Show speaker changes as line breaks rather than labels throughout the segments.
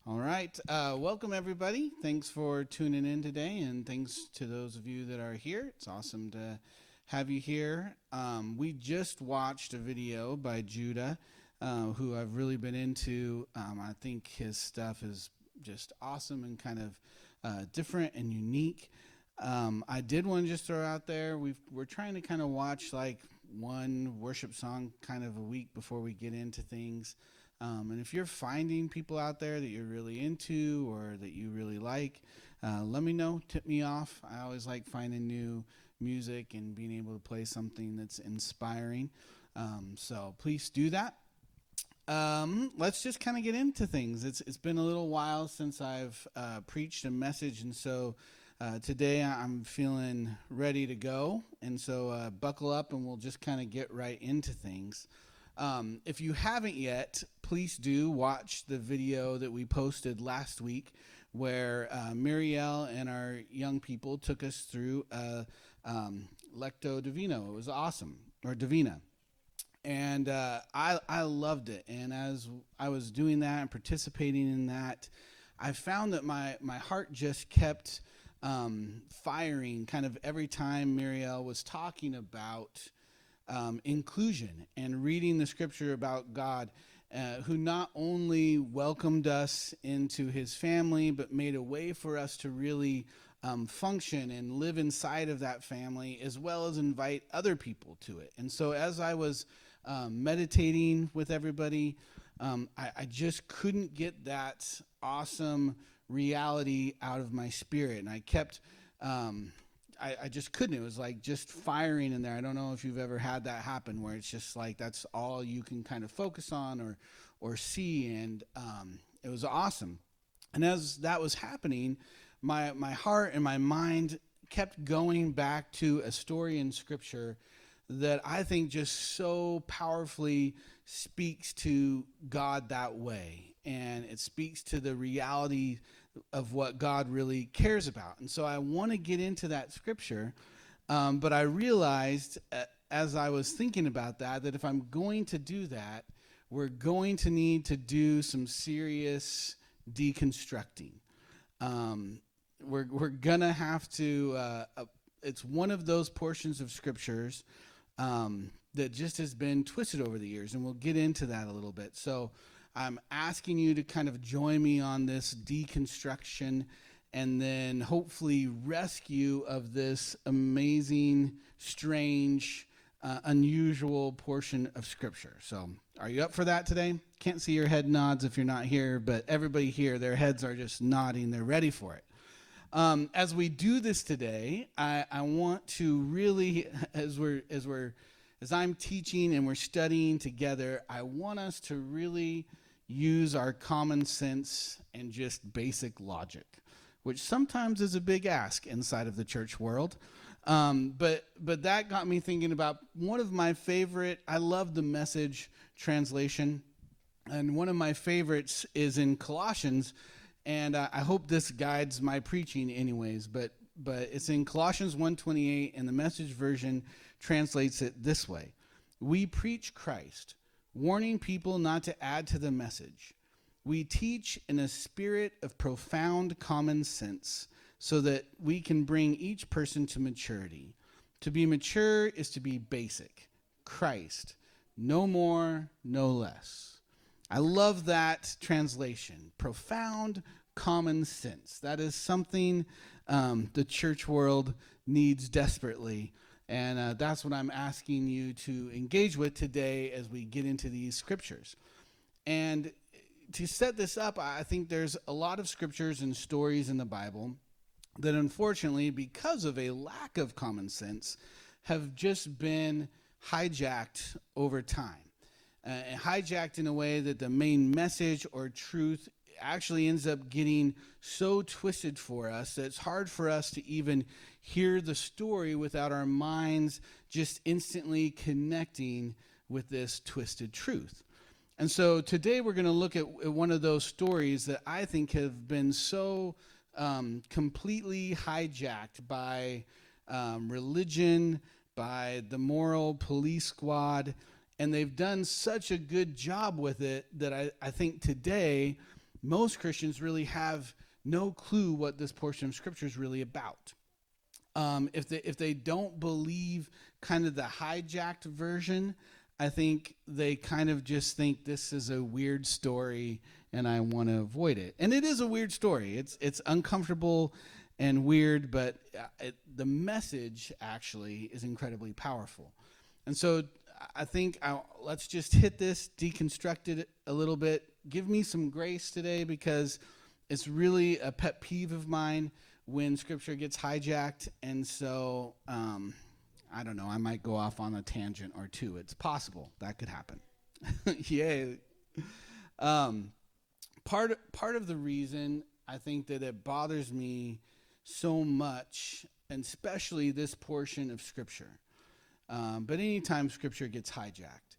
All right. Welcome, everybody. Thanks for tuning in today, and thanks to those of you that are here. It's awesome to have you here. We just watched a video by Judah, who I've really been into. I think his stuff is just awesome and kind of different and unique. I did want to just throw out there, we're trying to kind of watch like one worship song kind of a week before we get into things. And if you're finding people out there that you're really into or that you really like, let me know, tip me off. I always like finding new music and being able to play something that's inspiring. So please do that. Let's just kind of get into things. It's been a little while since I've preached a message, and so today I'm feeling ready to go. And so buckle up and we'll just kind of get right into things. If you haven't yet, please do watch the video that we posted last week where Muriel and our young people took us through Lecto Divino. It was awesome, or Divina. And I loved it. And as I was doing that and participating in that, I found that my heart just kept firing kind of every time Muriel was talking about inclusion and reading the scripture about God, who not only welcomed us into his family, but made a way for us to really function and live inside of that family, as well as invite other people to it. And so as I was meditating with everybody, I just couldn't get that awesome reality out of my spirit. And I kept... I just couldn't. It was like just firing in there. I don't know if you've ever had that happen where it's just like that's all you can kind of focus on or see. And it was awesome. And as that was happening, my heart and my mind kept going back to a story in Scripture that I think just so powerfully speaks to God that way. And it speaks to the reality of what God really cares about. And so I want to get into that scripture, but I realized as I was thinking about that if I'm going to do that, we're going to need to do some serious deconstructing. We're going to have to, it's one of those portions of scriptures that just has been twisted over the years, and we'll get into that a little bit. So I'm asking you to kind of join me on this deconstruction and then hopefully rescue of this amazing, strange, unusual portion of Scripture. So are you up for that today? Can't see your head nods if you're not here, but everybody here, their heads are just nodding. They're ready for it. As we do this today, I want to really, as I'm teaching and we're studying together, I want us to really use our common sense and just basic logic, which sometimes is a big ask inside of the church world. But that got me thinking about one of my favorite, I love the Message translation, and one of my favorites is in Colossians, and I hope this guides my preaching anyways, but it's in Colossians 1:28, and the Message version translates it this way: we preach Christ, warning people not to add to the message. We teach in a spirit of profound common sense so that we can bring each person to maturity. To be mature is to be basic. Christ, no more, no less. I love that translation. Profound common sense. That is something the church world needs desperately. And that's what I'm asking you to engage with today as we get into these scriptures. And to set this up, I think there's a lot of scriptures and stories in the Bible that unfortunately, because of a lack of common sense, have just been hijacked over time. Hijacked in a way that the main message or truth actually ends up getting so twisted for us that it's hard for us to even hear the story without our minds just instantly connecting with this twisted truth. And so today we're going to look at one of those stories that I think have been so completely hijacked by religion, by the moral police squad, and they've done such a good job with it that I think today most Christians really have no clue what this portion of Scripture is really about. If they don't believe kind of the hijacked version, I think they kind of just think this is a weird story and I want to avoid it. And it is a weird story. It's uncomfortable and weird, but the message actually is incredibly powerful. And so I think let's just hit this, deconstruct it a little bit. Give me some grace today, because it's really a pet peeve of mine when Scripture gets hijacked. And so, I don't know, I might go off on a tangent or two. It's possible that could happen. Yay. Part of the reason I think that it bothers me so much, and especially this portion of Scripture, but anytime Scripture gets hijacked,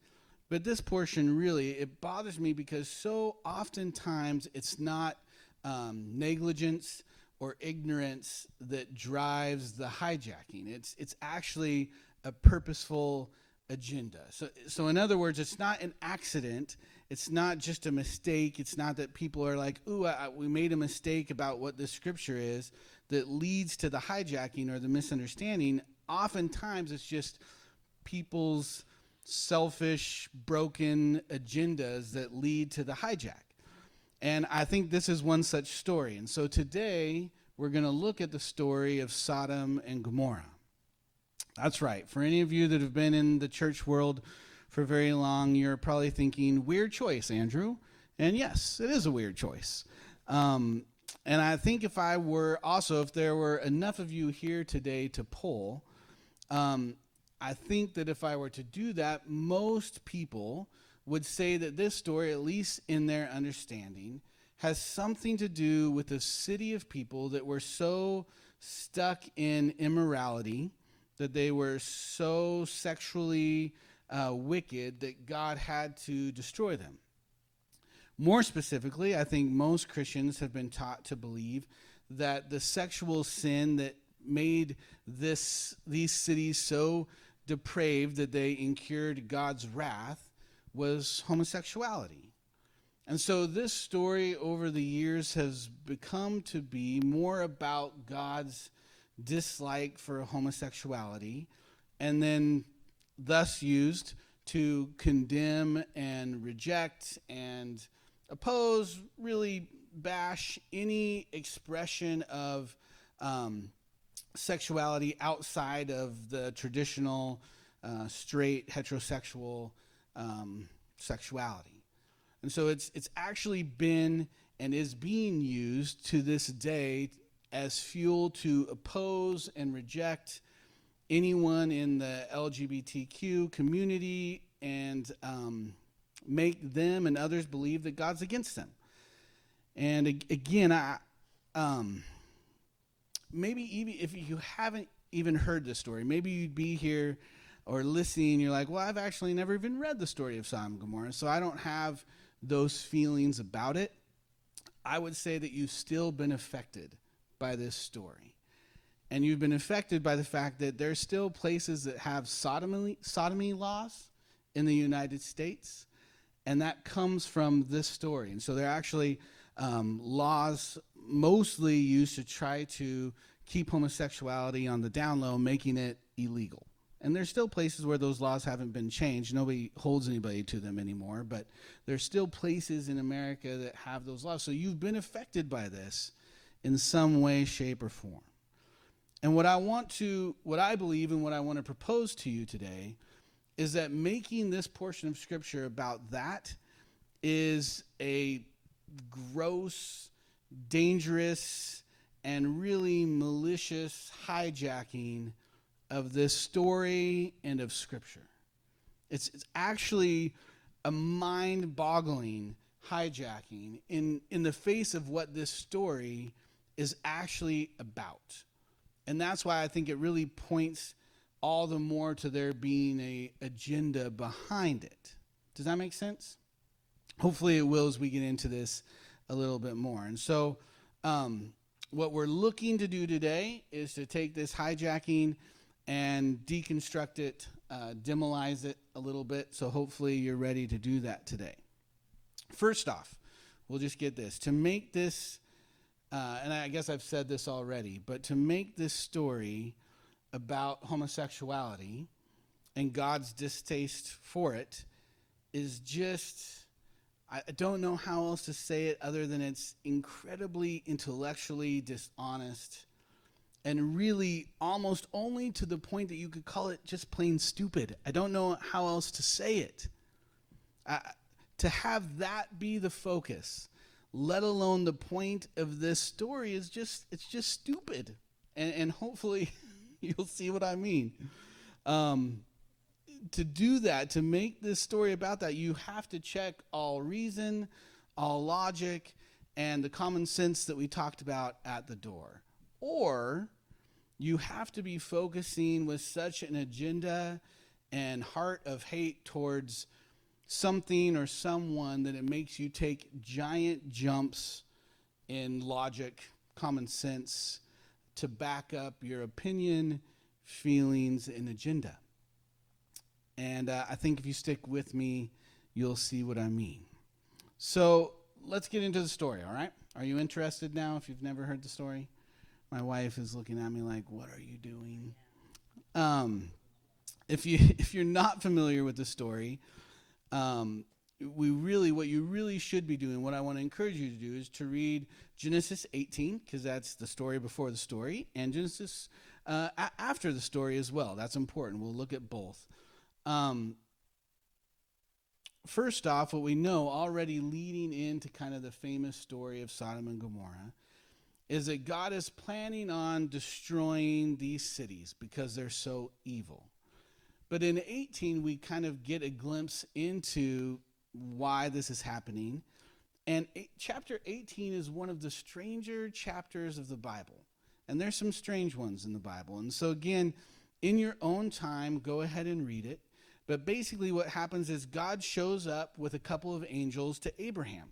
but this portion really, it bothers me because so oftentimes it's not negligence or ignorance that drives the hijacking. It's actually a purposeful agenda. So in other words, it's not an accident. It's not just a mistake. It's not that people are like, ooh, we made a mistake about what this Scripture is, that leads to the hijacking or the misunderstanding. Oftentimes it's just people's selfish, broken agendas that lead to the hijack. And I think this is one such story. And so today we're going to look at the story of Sodom and Gomorrah. That's right. For any of you that have been in the church world for very long, you're probably thinking, weird choice, Andrew. And yes, it is a weird choice. And I think if there were enough of you here today to poll, I think that if I were to do that, most people would say that this story, at least in their understanding, has something to do with a city of people that were so stuck in immorality, that they were so sexually wicked that God had to destroy them. More specifically, I think most Christians have been taught to believe that the sexual sin that made these cities so depraved that they incurred God's wrath was homosexuality. And so this story over the years has become to be more about God's dislike for homosexuality, and then thus used to condemn and reject and oppose, really bash any expression of sexuality outside of the traditional straight heterosexual sexuality. And so it's actually been and is being used to this day as fuel to oppose and reject anyone in the LGBTQ community and make them and others believe that God's against them. And again, maybe even if you haven't even heard this story, maybe you'd be here or listening, you're like, well, I've actually never even read the story of Sodom and Gomorrah, so I don't have those feelings about it. I would say that you've still been affected by this story. And you've been affected by the fact that there's still places that have sodomy laws in the United States, and that comes from this story. And so they're actually laws mostly used to try to keep homosexuality on the down low, making it illegal. And there's still places where those laws haven't been changed. Nobody holds anybody to them anymore, but there's still places in America that have those laws. So you've been affected by this in some way, shape, or form. And what I believe and what I want to propose to you today is that making this portion of Scripture about that is a gross, dangerous, and really malicious hijacking of this story and of Scripture. It's actually a mind-boggling hijacking in the face of what this story is actually about. And that's why I think it really points all the more to there being an agenda behind it. Does that make sense? Hopefully it will as we get into this a little bit more. And so what we're looking to do today is to take this hijacking and deconstruct it, demolize it a little bit. So hopefully you're ready to do that today. First off, we'll just get this. To make this, and I guess I've said this already, but to make this story about homosexuality and God's distaste for it is just, I don't know how else to say it other than it's incredibly intellectually dishonest and really almost only to the point that you could call it just plain stupid. I don't know how else to say it. To have that be the focus, let alone the point of this story, it's just stupid. And hopefully you'll see what I mean. To do that, to make this story about that, you have to check all reason, all logic, and the common sense that we talked about at the door. Or you have to be focusing with such an agenda and heart of hate towards something or someone that it makes you take giant jumps in logic, common sense, to back up your opinion, feelings, and agenda. And I think if you stick with me, you'll see what I mean. So let's get into the story, all right? Are you interested now if you've never heard the story? My wife is looking at me like, what are you doing? If you're not familiar with the story, what you really should be doing, what I want to encourage you to do is to read Genesis 18, because that's the story before the story, and Genesis after the story as well. That's important. We'll look at both. First off, what we know already leading into kind of the famous story of Sodom and Gomorrah is that God is planning on destroying these cities because they're so evil. But in 18, we kind of get a glimpse into why this is happening. And chapter 18 is one of the stranger chapters of the Bible. And there's some strange ones in the Bible. And so again, in your own time, go ahead and read it. But basically what happens is God shows up with a couple of angels to Abraham.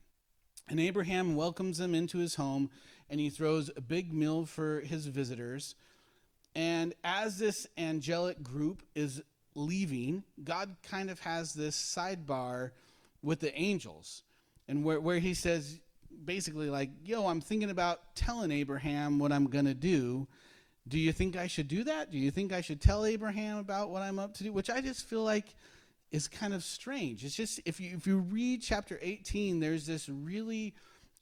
And Abraham welcomes them into his home, and he throws a big meal for his visitors. And as this angelic group is leaving, God kind of has this sidebar with the angels. And where he says, basically like, I'm thinking about telling Abraham what I'm going to do. Do you think I should do that? Do you think I should tell Abraham about what I'm up to do? Which I just feel like is kind of strange. It's just, if you read chapter 18, there's this really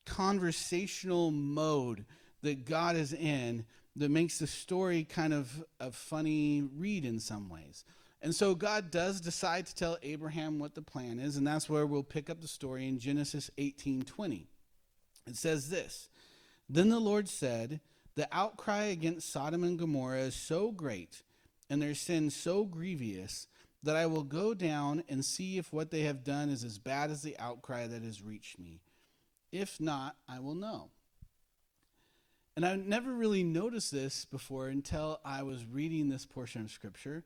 conversational mode that God is in that makes the story kind of a funny read in some ways. And so God does decide to tell Abraham what the plan is, and that's where we'll pick up the story in Genesis 18:20. It says this: Then the Lord said, the outcry against Sodom and Gomorrah is so great, and their sin so grievous, that I will go down and see if what they have done is as bad as the outcry that has reached me. If not, I will know. And I never really noticed this before until I was reading this portion of Scripture.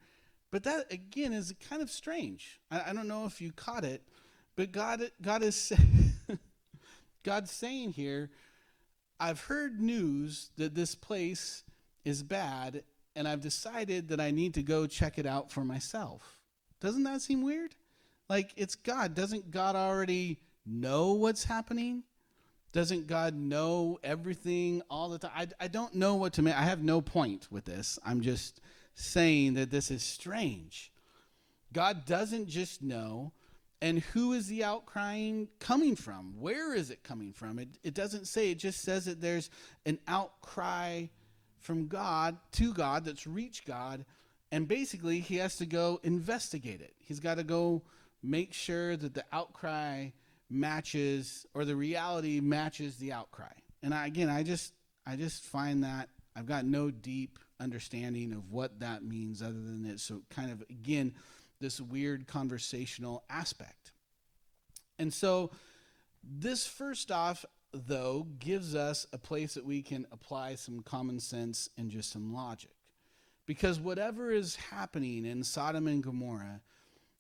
But that, again, is kind of strange. I don't know if you caught it, but God is God's saying here, I've heard news that this place is bad, and I've decided that I need to go check it out for myself. Doesn't that seem weird? Like, it's God. Doesn't God already know what's happening? Doesn't God know everything all the time? I don't know what to make. I have no point with this. I'm just saying that this is strange. God doesn't just know. And who is the outcrying coming from? Where is it coming from? It doesn't say. It just says that there's an outcry from God to God that's reached God. And basically, he has to go investigate it. He's got to go make sure that the outcry matches, or the reality matches the outcry. And I just find that I've got no deep understanding of what that means other than it's so kind of, again, this weird conversational aspect. And so this first off, though, gives us a place that we can apply some common sense and just some logic. Because whatever is happening in Sodom and Gomorrah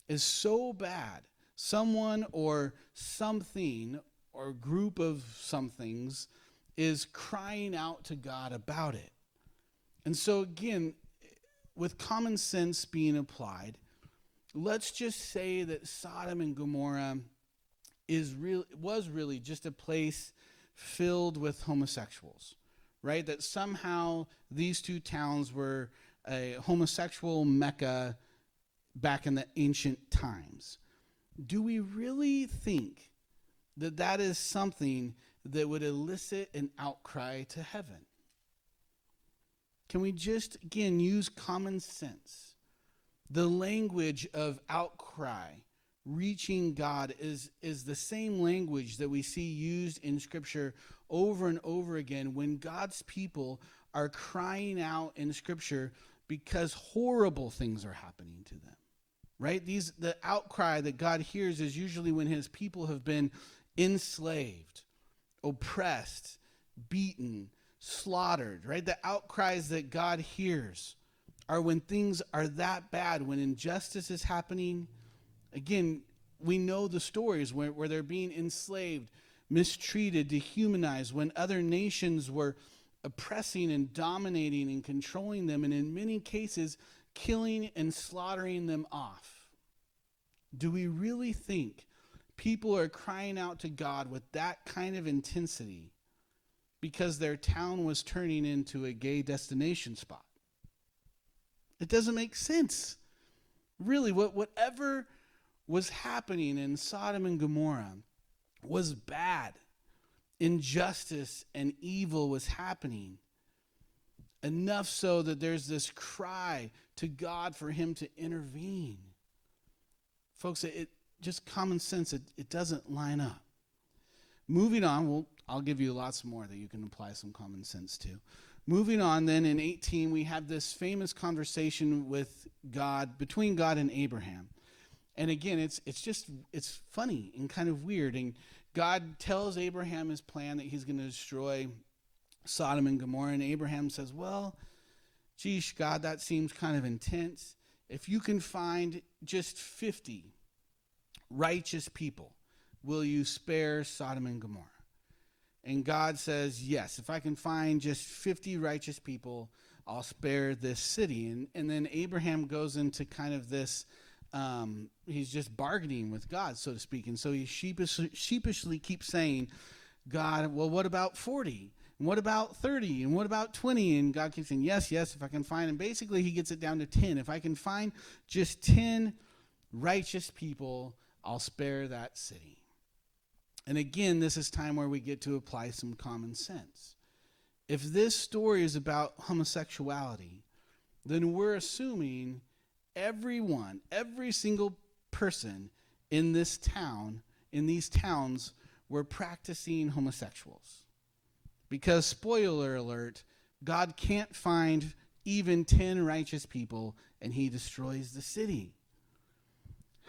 is so bad, someone or something or group of somethings is crying out to God about it. And so again, with common sense being applied, let's just say that Sodom and Gomorrah was really just a place filled with homosexuals, right? That somehow these two towns were a homosexual mecca back in the ancient times. Do we really think that that is something that would elicit an outcry to heaven? Can we just, again, use common sense? The language of outcry, reaching God, is the same language that we see used in Scripture over and over again when God's people are crying out in Scripture because horrible things are happening to them, right? The outcry that God hears is usually when his people have been enslaved, oppressed, beaten, slaughtered, right? The outcries that God hears are when things are that bad, when injustice is happening. Again, we know the stories where they're being enslaved, mistreated, dehumanized, when other nations were oppressing and dominating and controlling them, and in many cases, killing and slaughtering them off. Do we really think people are crying out to God with that kind of intensity because their town was turning into a gay destination spot? It doesn't make sense. Really, whatever was happening in Sodom and Gomorrah was bad. Injustice and evil was happening. Enough so that there's this cry to God for him to intervene. Folks, it just common sense, it doesn't line up. Moving on, I'll give you lots more that you can apply some common sense to. Moving on, then, in 18, we have this famous conversation with God, between God and Abraham. And again, it's funny and kind of weird. And God tells Abraham his plan that he's going to destroy Sodom and Gomorrah. And Abraham says, well, geez, God, that seems kind of intense. If you can find just 50 righteous people, will you spare Sodom and Gomorrah? And God says, yes, if I can find just 50 righteous people, I'll spare this city. And then Abraham goes into kind of this, he's just bargaining with God, so to speak. And so he sheepishly keeps saying, God, well, what about 40? And what about 30? And what about 20? And God keeps saying, yes, if I can find. And basically he gets it down to 10. If I can find just 10 righteous people, I'll spare that city. And again, this is time where we get to apply some common sense. If this story is about homosexuality, then we're assuming everyone, every single person in this town, in these towns, were practicing homosexuals. Because, spoiler alert, God can't find even 10 righteous people, and he destroys the city.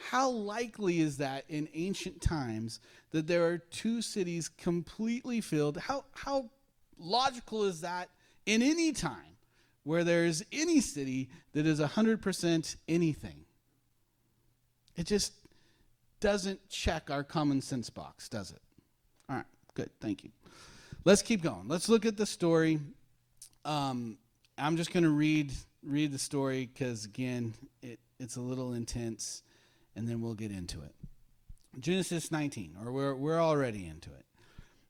How likely is that in ancient times that there are two cities completely filled? How logical is that in any time where there's any city that is 100% anything? It just doesn't check our common sense box, does it? All right, good, thank you. Let's keep going. Let's look at the story. I'm just going to read the story because, again, it's a little intense. And then we'll get into it. Genesis 19, or we're already into it.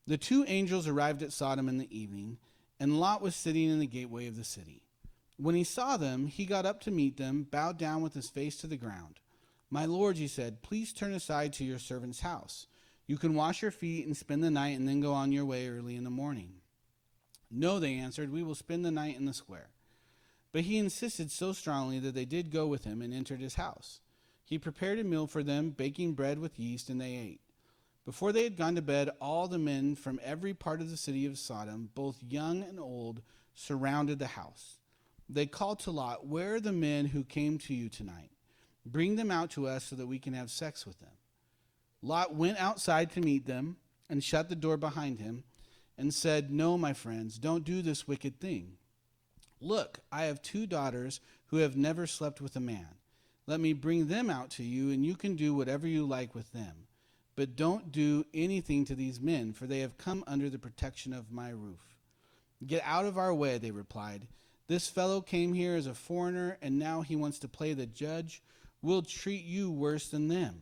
The two angels arrived at Sodom in the evening, and Lot was sitting in the gateway of the city. When he saw them, he got up to meet them, bowed down with his face to the ground. My lord, he said, please turn aside to your servant's house. You can wash your feet and spend the night and then go on your way early in the morning. No, they answered, we will spend the night in the square. But he insisted so strongly that they did go with him and entered his house. He prepared a meal for them, baking bread with yeast, and they ate. Before they had gone to bed, all the men from every part of the city of Sodom, both young and old, surrounded the house. They called to Lot, where are the men who came to you tonight? Bring them out to us so that we can have sex with them. Lot went outside to meet them and shut the door behind him and said, no, my friends, don't do this wicked thing. Look, I have 2 daughters who have never slept with a man. Let me bring them out to you, and you can do whatever you like with them. But don't do anything to these men, for they have come under the protection of my roof. Get out of our way, they replied. This fellow came here as a foreigner, and now he wants to play the judge. We'll treat you worse than them.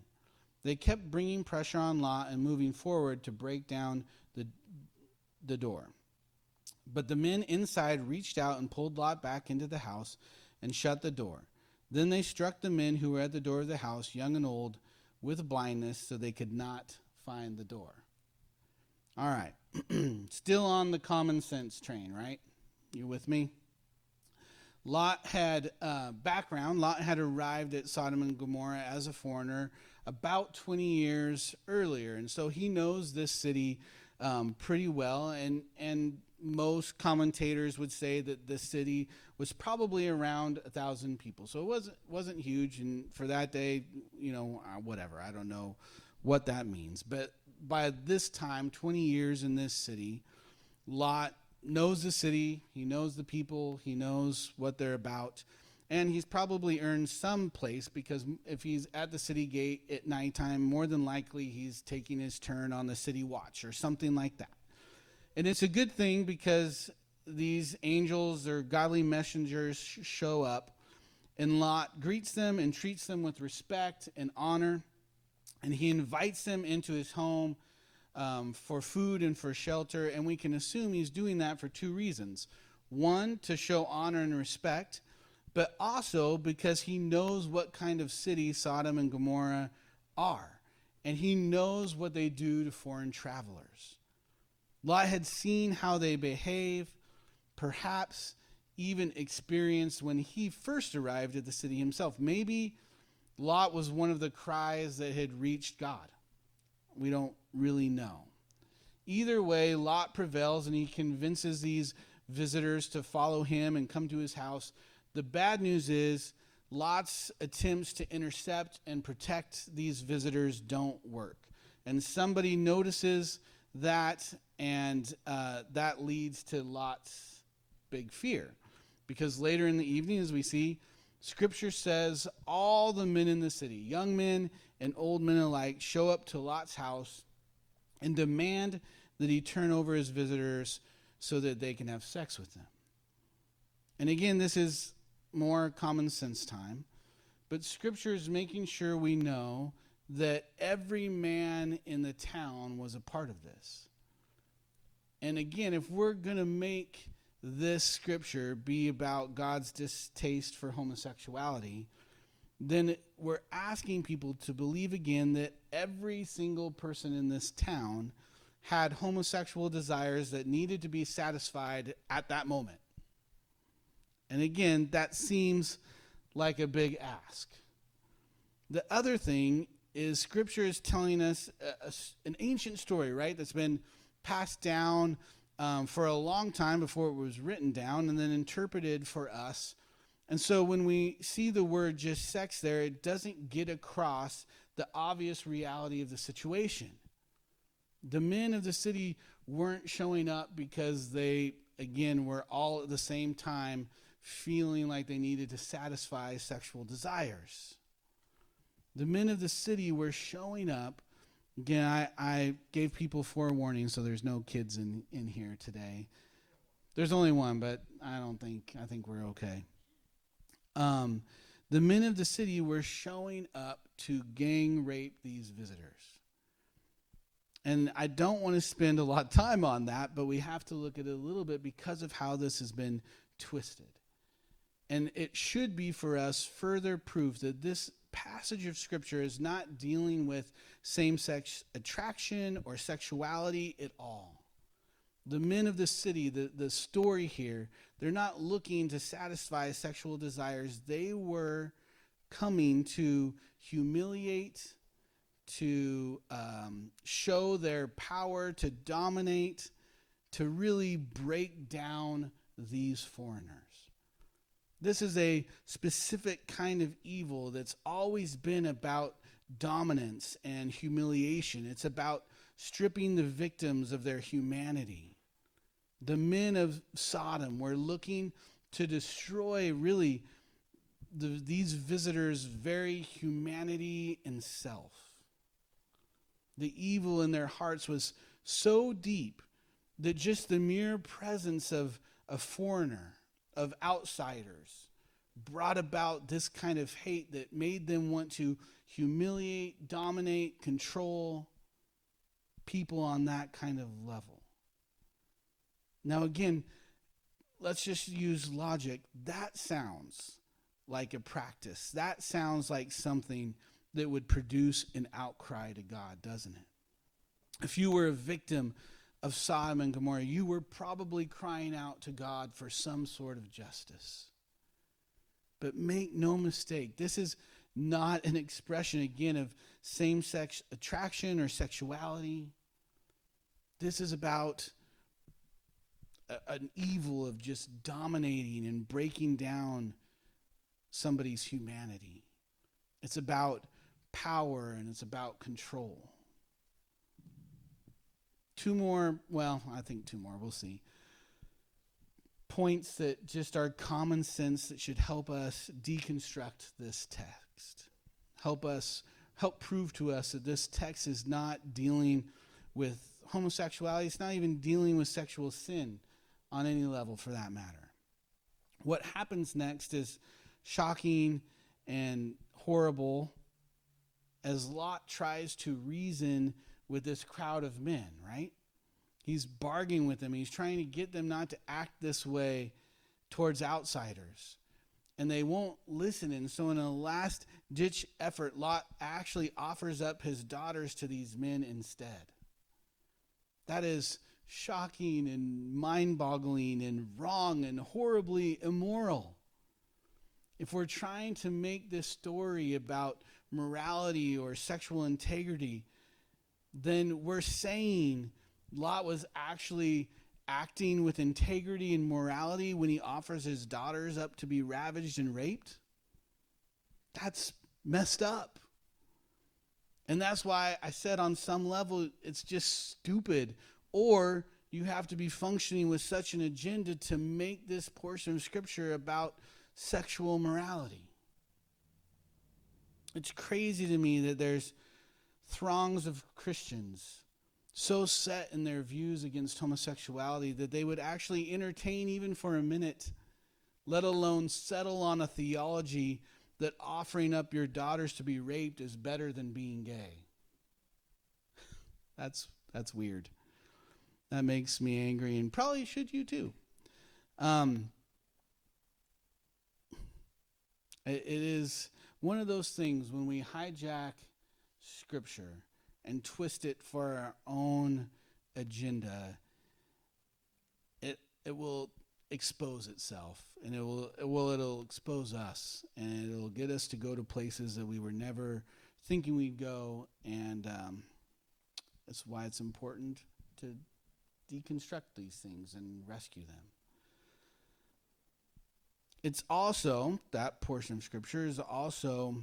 They kept bringing pressure on Lot and moving forward to break down the door. But the men inside reached out and pulled Lot back into the house and shut the door. Then they struck the men who were at the door of the house, young and old, with blindness, so they could not find the door. All right. Still on the common sense train, right? You with me? Lot had background. Lot had arrived at Sodom and Gomorrah as a foreigner about 20 years earlier. And so he knows this city pretty well. And most commentators would say that the city was probably around 1,000 people. So it wasn't huge. And for that day, whatever. I don't know what that means. But by this time, 20 years in this city, Lot knows the city, he knows the people, he knows what they're about, and he's probably earned some place, because if he's at the city gate at nighttime, more than likely he's taking his turn on the city watch or something like that. And it's a good thing, because these angels or godly messengers show up, and Lot greets them and treats them with respect and honor, and he invites them into his home for food and for shelter. And we can assume he's doing that for two reasons. One, to show honor and respect, but also because he knows what kind of city Sodom and Gomorrah are. And he knows what they do to foreign travelers. Lot had seen how they behave, perhaps even experienced when he first arrived at the city himself. Maybe Lot was one of the cries that had reached God. We don't really know. Either way, Lot prevails, and he convinces these visitors to follow him and come to his house. The bad news is Lot's attempts to intercept and protect these visitors don't work. And somebody notices that, and that leads to Lot's big fear. Because later in the evening, as we see, Scripture says all the men in the city, young men and old men alike, show up to Lot's house and demand that he turn over his visitors so that they can have sex with them. And again, this is more common sense time, but Scripture is making sure we know that every man in the town was a part of this. And again, if we're going to make this scripture be about God's distaste for homosexuality, then we're asking people to believe again that every single person in this town had homosexual desires that needed to be satisfied at that moment. And again, that seems like a big ask. The other thing is Scripture is telling us an ancient story, right, that's been passed down for a long time before it was written down and then interpreted for us. And so when we see the word just sex there, it doesn't get across the obvious reality of the situation. The men of the city weren't showing up because they, again, were all at the same time feeling like they needed to satisfy sexual desires. The men of the city were showing up. Again, I gave people forewarning, so there's no kids in here today. There's only one, but I think we're okay. The men of the city were showing up to gang rape these visitors. And I don't want to spend a lot of time on that, but we have to look at it a little bit because of how this has been twisted. And it should be for us further proof that this passage of Scripture is not dealing with same-sex attraction or sexuality at all. The men of the city, the story here, they're not looking to satisfy sexual desires. They were coming to humiliate, to show their power, to dominate, to really break down these foreigners. This is a specific kind of evil that's always been about dominance and humiliation. It's about stripping the victims of their humanity. The men of Sodom were looking to destroy really these visitors' very humanity and self. The evil in their hearts was so deep that just the mere presence of a foreigner, of outsiders, brought about this kind of hate that made them want to humiliate, dominate, control people on that kind of level. Now, again, let's just use logic. That sounds like a practice. That sounds like something that would produce an outcry to God, doesn't it? If you were a victim of Sodom and Gomorrah, you were probably crying out to God for some sort of justice. But make no mistake, this is not an expression, again, of same-sex attraction or sexuality. This is about an evil of just dominating and breaking down somebody's humanity. It's about power and it's about control. I think two more, we'll see. Points that just are common sense that should help us deconstruct this text. Help prove to us that this text is not dealing with homosexuality. It's not even dealing with sexual sin on any level for that matter. What happens next is shocking and horrible as Lot tries to reason with this crowd of men, right? He's bargaining with them. He's trying to get them not to act this way towards outsiders. And they won't listen. And so in a last-ditch effort, Lot actually offers up his daughters to these men instead. That is shocking and mind-boggling and wrong and horribly immoral. If we're trying to make this story about morality or sexual integrity, then we're saying Lot was actually acting with integrity and morality when he offers his daughters up to be ravaged and raped. That's messed up. And that's why I said on some level it's just stupid. Or you have to be functioning with such an agenda to make this portion of Scripture about sexual morality. It's crazy to me that there's throngs of Christians so set in their views against homosexuality that they would actually entertain even for a minute, let alone settle on a theology that offering up your daughters to be raped is better than being gay. That's weird. That makes me angry, and probably should you too. It is one of those things when we hijack Scripture and twist it for our own agenda, it will expose itself, and it'll expose us, and it'll get us to go to places that we were never thinking we'd go, and that's why it's important to deconstruct these things and rescue them. It's also, that portion of Scripture is also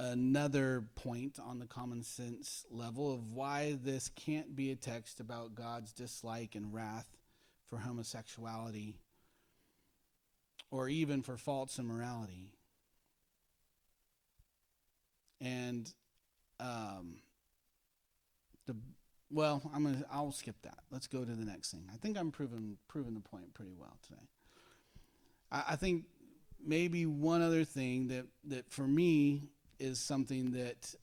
another point on the common sense level of why this can't be a text about God's dislike and wrath for homosexuality or even for false immorality. And I'll skip that. Let's go to the next thing. I think I'm proving the point pretty well today. I think maybe one other thing that for me is something that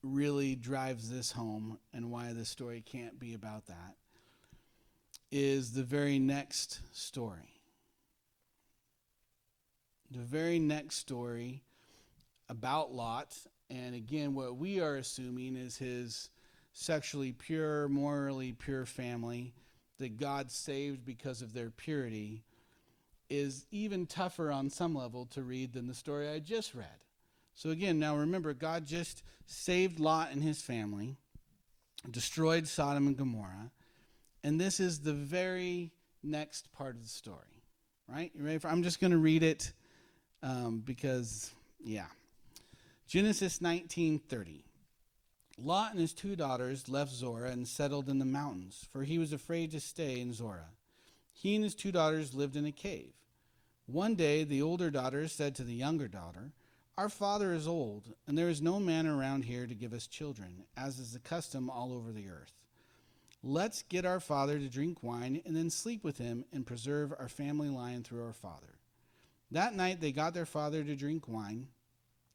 really drives this home and why this story can't be about that is the very next story. The very next story about Lot, and again, what we are assuming is his sexually pure, morally pure family that God saved because of their purity, is even tougher on some level to read than the story I just read. So again, now remember, God just saved Lot and his family, destroyed Sodom and Gomorrah, and this is the very next part of the story, right? You ready I'm just going to read it because, yeah. Genesis 19:30. Lot and his 2 daughters left Zorah and settled in the mountains, for he was afraid to stay in Zorah. He and his 2 daughters lived in a cave. One day, the older daughter said to the younger daughter, "Our father is old, and there is no man around here to give us children, as is the custom all over the earth. Let's get our father to drink wine and then sleep with him and preserve our family line through our father." That night they got their father to drink wine,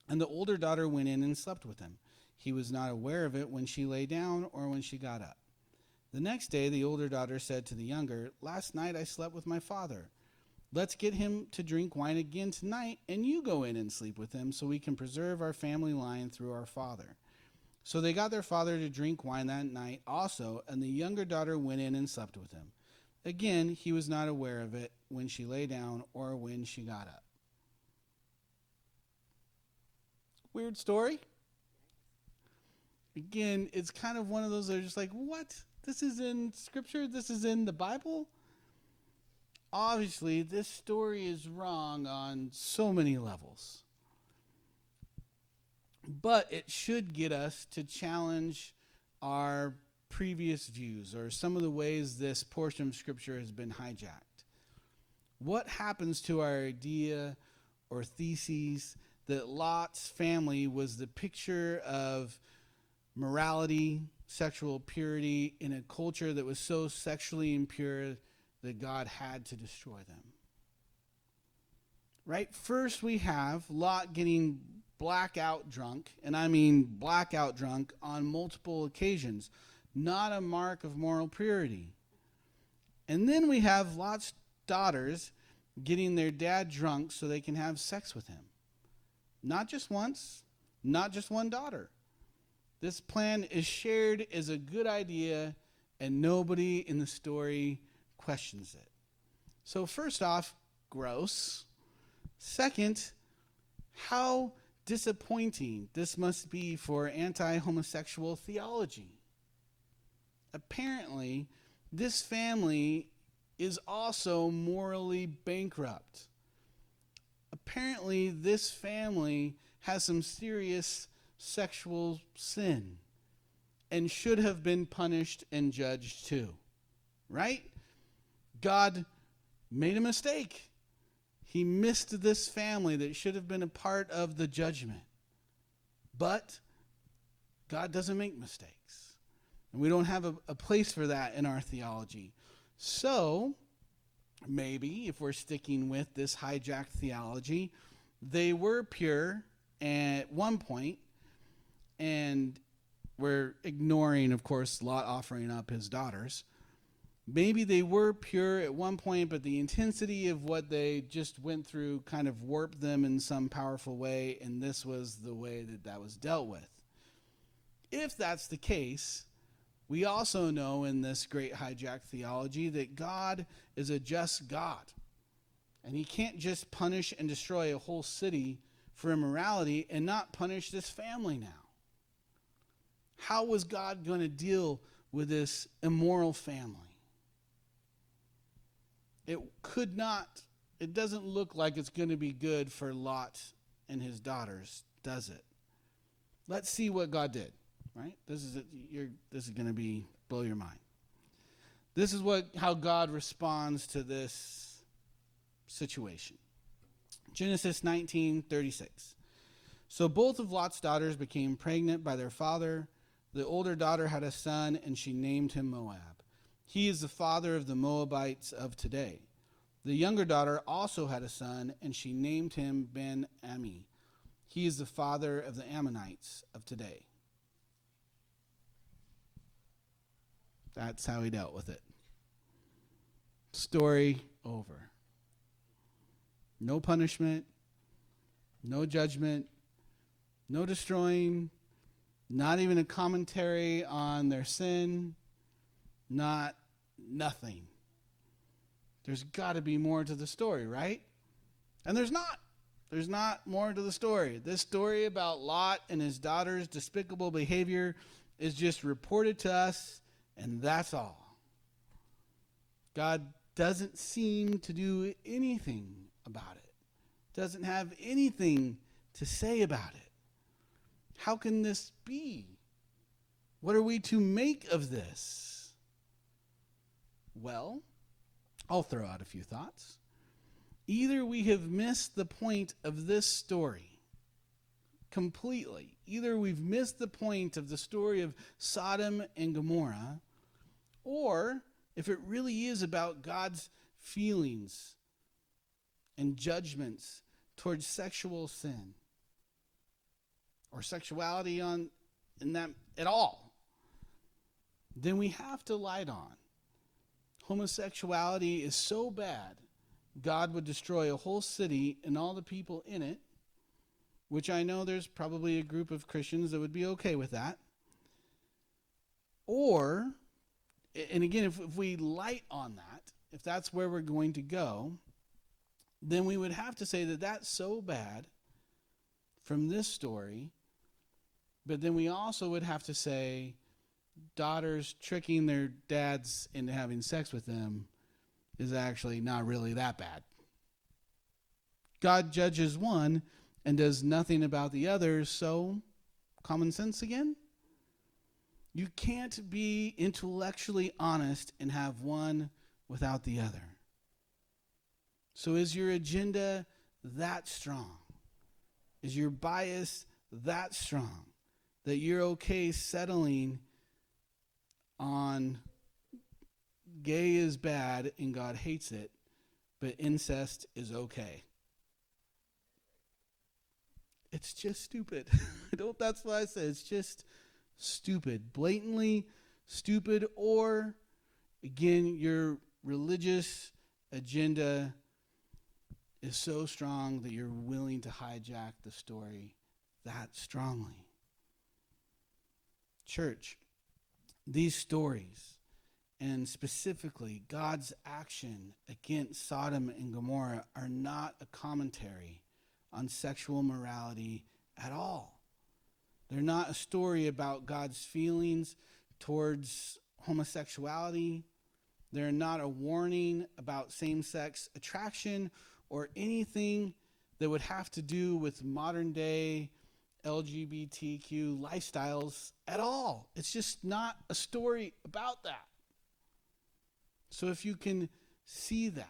and the older daughter went in and slept with him. He was not aware of it when she lay down or when she got up. The next day the older daughter said to the younger, "Last night I slept with my father. Let's get him to drink wine again tonight, and you go in and sleep with him so we can preserve our family line through our father." So they got their father to drink wine that night also, and the younger daughter went in and slept with him. Again, he was not aware of it when she lay down or when she got up. Weird story. Again, it's kind of one of those that are just like, what? This is in Scripture? This is in the Bible? Obviously, this story is wrong on so many levels. But it should get us to challenge our previous views or some of the ways this portion of Scripture has been hijacked. What happens to our idea or theses that Lot's family was the picture of morality, sexual purity in a culture that was so sexually impure that God had to destroy them? Right? First, we have Lot getting blackout drunk, and I mean blackout drunk on multiple occasions. Not a mark of moral purity. And then we have Lot's daughters getting their dad drunk so they can have sex with him. Not just once, not just one daughter. This plan is shared as a good idea, and nobody in the story questions it. So first off, gross. Second, how disappointing this must be for anti-homosexual theology. Apparently, this family is also morally bankrupt. Apparently, this family has some serious sexual sin and should have been punished and judged too. Right? God made a mistake. He missed this family that should have been a part of the judgment. But God doesn't make mistakes. And we don't have a place for that in our theology. So, maybe, if we're sticking with this hijacked theology, they were pure at one point, and we're ignoring, of course, Lot offering up his daughters. Maybe they were pure at one point, but the intensity of what they just went through kind of warped them in some powerful way, and this was the way that was dealt with. If that's the case, we also know in this great hijacked theology that God is a just God, and he can't just punish and destroy a whole city for immorality and not punish this family now. How was God going to deal with this immoral family? It doesn't look like it's going to be good for Lot and his daughters, does it? Let's see what God did, right? This is going to blow your mind. This is how God responds to this situation. Genesis 19:36. So both of Lot's daughters became pregnant by their father. The older daughter had a son, and she named him Moab. He is the father of the Moabites of today. The younger daughter also had a son, and she named him Ben-Ami. He is the father of the Ammonites of today. That's how he dealt with it. Story over. No punishment, no judgment, no destroying, not even a commentary on their sin, nothing. There's got to be more to the story, right? And there's not. There's not more to the story. This story about Lot and his daughter's despicable behavior is just reported to us, and that's all. God doesn't seem to do anything about it. Doesn't have anything to say about it. How can this be? What are we to make of this? Well, I'll throw out a few thoughts. Either we have missed the point of this story completely. Either we've missed the point of the story of Sodom and Gomorrah, or if it really is about God's feelings and judgments towards sexual sin or sexuality in that at all, then we have to light on. Homosexuality is so bad, God would destroy a whole city and all the people in it, which I know there's probably a group of Christians that would be okay with that. Or, and again, if we light on that, if that's where we're going to go, then we would have to say that that's so bad from this story. But then we also would have to say daughters tricking their dads into having sex with them is actually not really that bad. God judges one and does nothing about the others, so common sense again? You can't be intellectually honest and have one without the other. So is your agenda that strong? Is your bias that strong that you're okay settling on gay is bad and God hates it, but incest is okay? It's just stupid. That's what I said. It's just stupid. Blatantly stupid. Or, again, your religious agenda is so strong that you're willing to hijack the story that strongly. Church, these stories, and specifically God's action against Sodom and Gomorrah, are not a commentary on sexual morality at all. They're not a story about God's feelings towards homosexuality. They're not a warning about same-sex attraction or anything that would have to do with modern day LGBTQ lifestyles at all. It's just not a story about that. So if you can see that,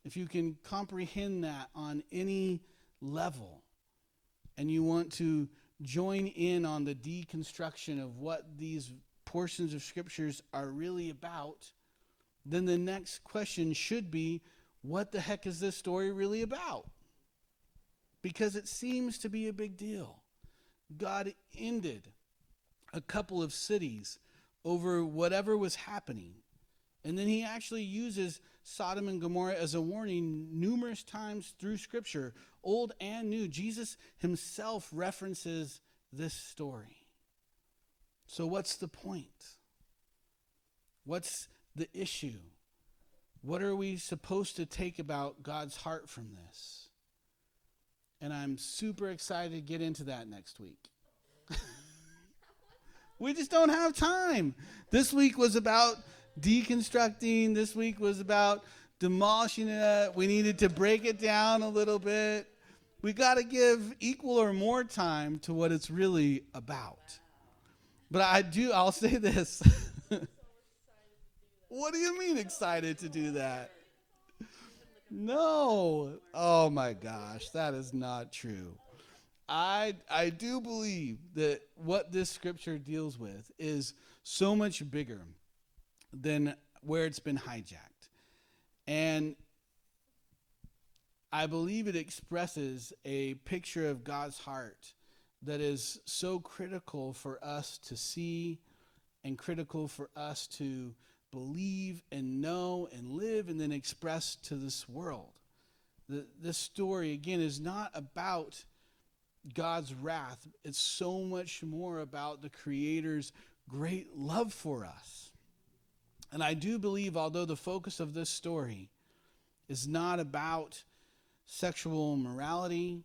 if you can comprehend that on any level, and you want to join in on the deconstruction of what these portions of scriptures are really about, then the next question should be, what the heck is this story really about? Because it seems to be a big deal. God ended a couple of cities over whatever was happening. And then he actually uses Sodom and Gomorrah as a warning numerous times through Scripture, Old and New. Jesus himself references this story. So what's the point? What's the issue? What are we supposed to take about God's heart from this? And I'm super excited to get into that next week. We just don't have time. This week was about deconstructing. This week was about demolishing it. We needed to break it down a little bit. We got to give equal or more time to what it's really about. But I'll say this. What do you mean excited to do that? No. Oh my gosh, that is not true. I do believe that what this scripture deals with is so much bigger than where it's been hijacked. And I believe it expresses a picture of God's heart that is so critical for us to see and critical for us to believe and know and live and then express to this world. This story, again, is not about God's wrath. It's so much more about the Creator's great love for us. And I do believe, although the focus of this story is not about sexual morality,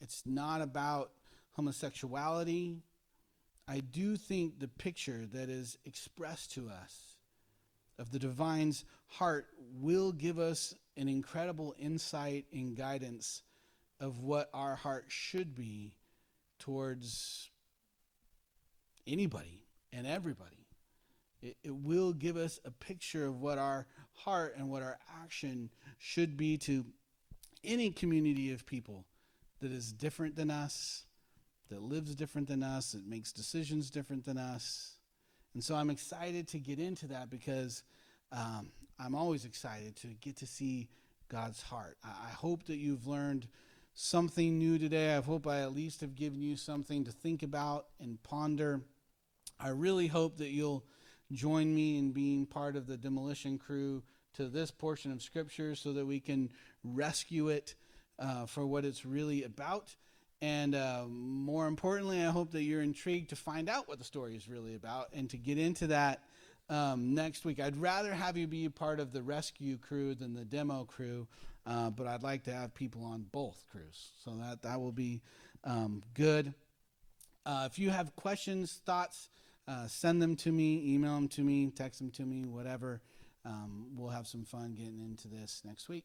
it's not about homosexuality, I do think the picture that is expressed to us of the divine's heart will give us an incredible insight and guidance of what our heart should be towards anybody and everybody. It will give us a picture of what our heart and what our action should be to any community of people that is different than us, that lives different than us, that makes decisions different than us. And so I'm excited to get into that because I'm always excited to get to see God's heart. I hope that you've learned something new today. I hope I at least have given you something to think about and ponder. I really hope that you'll join me in being part of the demolition crew to this portion of Scripture so that we can rescue it for what it's really about. And more importantly, I hope that you're intrigued to find out what the story is really about and to get into that next week. I'd rather have you be a part of the rescue crew than the demo crew, but I'd like to have people on both crews. So that will be good. If you have questions, thoughts, send them to me, email them to me, text them to me, whatever. We'll have some fun getting into this next week.